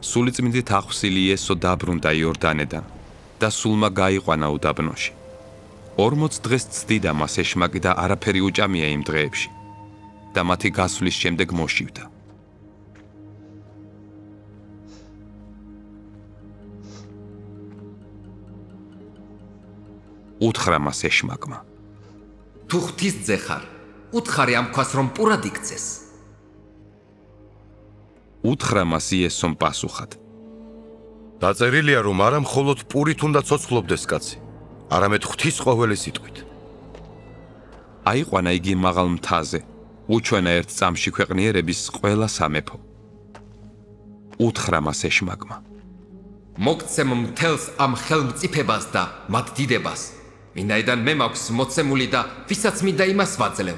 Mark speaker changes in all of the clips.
Speaker 1: სულიწმინდით აღსილი იესო დაბრუნდა იორდანედან და სულმა გაიყვანა უდაბნოში. 40 დღეს ცდიდა მას ეშმაკი და არაფერი უჭამია იმ დღეებში და მათი გასვლის შემდეგ მოშივდა. უთხრა მას ეშმაკმა:
Speaker 2: თუ ღვთისძე ხარ, უთხარი ამ ქვას რომ პურად იქცეს.
Speaker 1: უთხრა მას იესომ პასუხად:
Speaker 3: დაწერილია რომ არა მხოლოდ პურით უნდა ცოცხლობდეს კაცი, არამედ ღვთის ყოველი სიტყვით.
Speaker 1: აიყვანა იგი მაღალ მთაზე, უჩვენა ერთ წამში ქვეყნიერების ყველა სამეფო. უთხრა მას ეშმაკმა:
Speaker 2: მოგცემ მთელს ამ ხელმწიფებას და მათ დიდებას, ვინაიდან მე მაქვს მოცემული და ვისაც მინდა იმას ვაძლევ.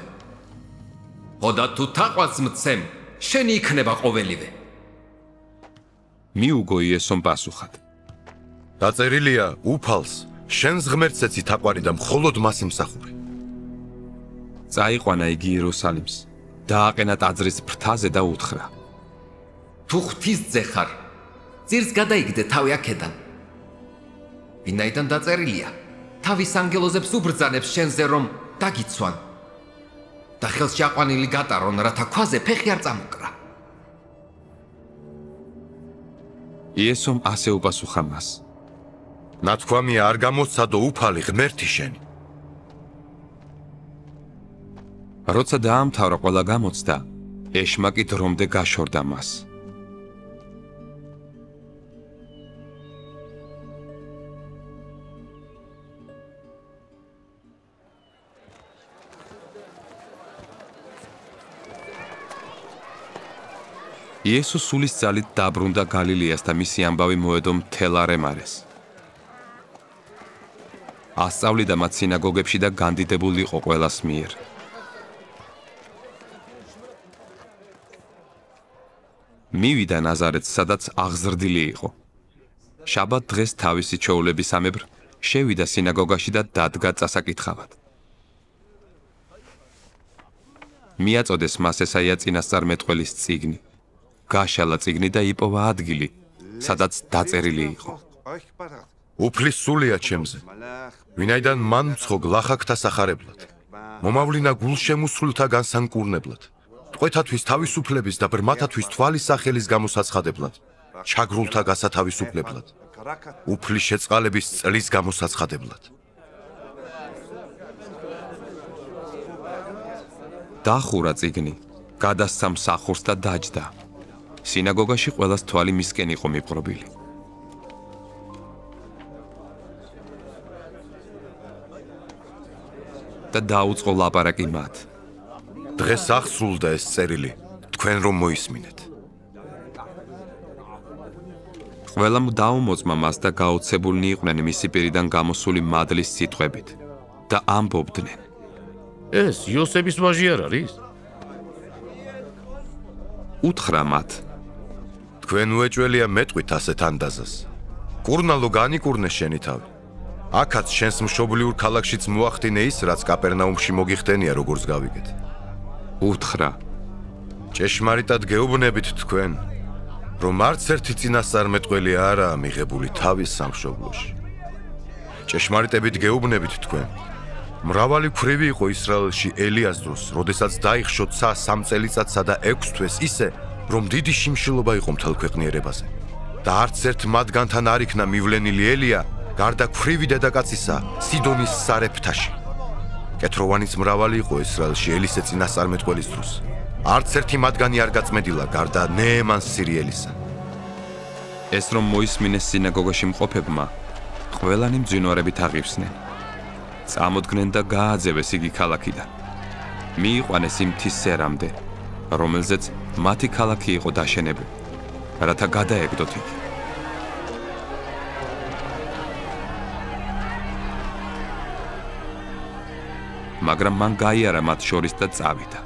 Speaker 2: ხოდა თუ თაყვანს მცემ, შენი იქნება ყოველივე.
Speaker 1: მიუგო იესომ პასუხად:
Speaker 3: დაწერილია უფალს, შენს ღმერთს ეცი თაყვანი და მხოლოდ მას იმსახური.
Speaker 1: წაიყვანა იგი იერუსალიმს, დააყენა ტაძრის ფრთაზე და უთხრა:
Speaker 2: თუ ღვთისძე ხარ, ძირს გადაიგდე თავი აქედან. ვინაიდან დაწერილია, თავის ანგელოზებს უბრძანებს შენზე რომ დაგიცვან და ხელში აყვანილი გატარონ, რათა ქვაზე ფეხი არ წამოკრა.
Speaker 1: იესომ ასე უპასუხა მას:
Speaker 3: ნათქვამია არ გამოცადო უფალი ღმერთი შენი.
Speaker 1: როცა დაამთავრა ყველა გამოცდა, ეშმაკი დრომდე გაშორდა მას. იესო სულის ძალით დაბრუნდა გალილეას და მისი ამბავი მოედო მთელ არემარეს. ასწავლიდა მათ სინაგოგებში და განდიდებული იყო ყველას მიერ. მივიდა ნაზარეთს, სადაც აღზრდილი იყო. შაბათ დღეს თავისი ჩვეულებისამებრ შევიდა სინაგოგაში და დადგა წასაკითხავად. მიაწოდეს მას ესაია წინასწარმეტყველის წიგნი. გაშალა წიგნი და იპოვა ადგილი, სადაც დაწერილი იყო:
Speaker 3: უფლის სულია ჩემზე, ვინაიდან მან მცხო გლახაკთა სახარებლად, მომავლინა გულშემოსულთა განსანკურნებლად, ტყვეთათვის თავისუფლების და ბრმათათვის თვალის სახელის გამოსაცხადებლად, ჩაგრულთა გასათავისუფლებლად, უფლის შეწყალების წლის გამოსაცხადებლად.
Speaker 1: დახურა წიგნი, გადასცა მსახურს და დაჯდა. სინაგოგაში ყველას თვალი მისკენ იყო მიპყრობილი. და დაუწყო ლაპარაკი მათ:
Speaker 3: დღეს აღსრულდა ეს წერილი, თქვენ რომ მოისმინეთ.
Speaker 1: ყველამ დაუმოწმა მას და გაოცებულნი იყვნენ მისი პირიდან გამოსული მადლის სიტყვებით და ამბობდნენ:
Speaker 4: ეს იოსების ვაჟი არ არის?
Speaker 1: უთხრა მათ:
Speaker 3: თქვენ უეჭველია მეტყვით ასეთ ანდაზას. კურნალო განიკურნე შენი თავი. აქაც შენს მშობლიურ ქალაქშიც მოახდინე ის, რაც კაპერნაუმში მოგიხდენია, როგორც გავიგეთ.
Speaker 1: უთხრა:
Speaker 3: ჭეშმარიტად გეუბნებით თქვენ, რომ არც ერთი წინასწარმეტყველი არაა მიღებული თავის სამშობლოში. ჭეშმარიტებით გეუბნებით თქვენ, მრავალი ქვრივი იყო ისრაელში ელიას დროს, როდესაც დაიხშო ცა 3 წელიწადსა და 6 თვეს ისე, რომ დიდი შიმშილობა იყო მთელ ქვეყნიერებაზე. და არც ერთ მათგანთან არ იქნა მივლენილი ელია, გარდა ქვრივი დედაკაცისა სიდონის სარეფთაში. კეთროვანიც მრავალი იყო ისრაელში ელისე წინასწარმეტყველის დროს. არც ერთი მათგანი არ გაწმენდილა, გარდა ნეემანს სირიელისა.
Speaker 1: ეს რომ მოისმინეს სინაგოგაში მყოფებმა, ყველანი მძინვარებით აღივსნენ. წამოდგნენ და გააძევეს იგი ქალაქიდან. მიიყვანეს იმ მთის სერამდე, რომელზეც მათი ქალაქი იყო დაშენებული, რათა გადაეგდოთ იგი. მაგრამ მან გაიარა მათ შორის და წავიდა.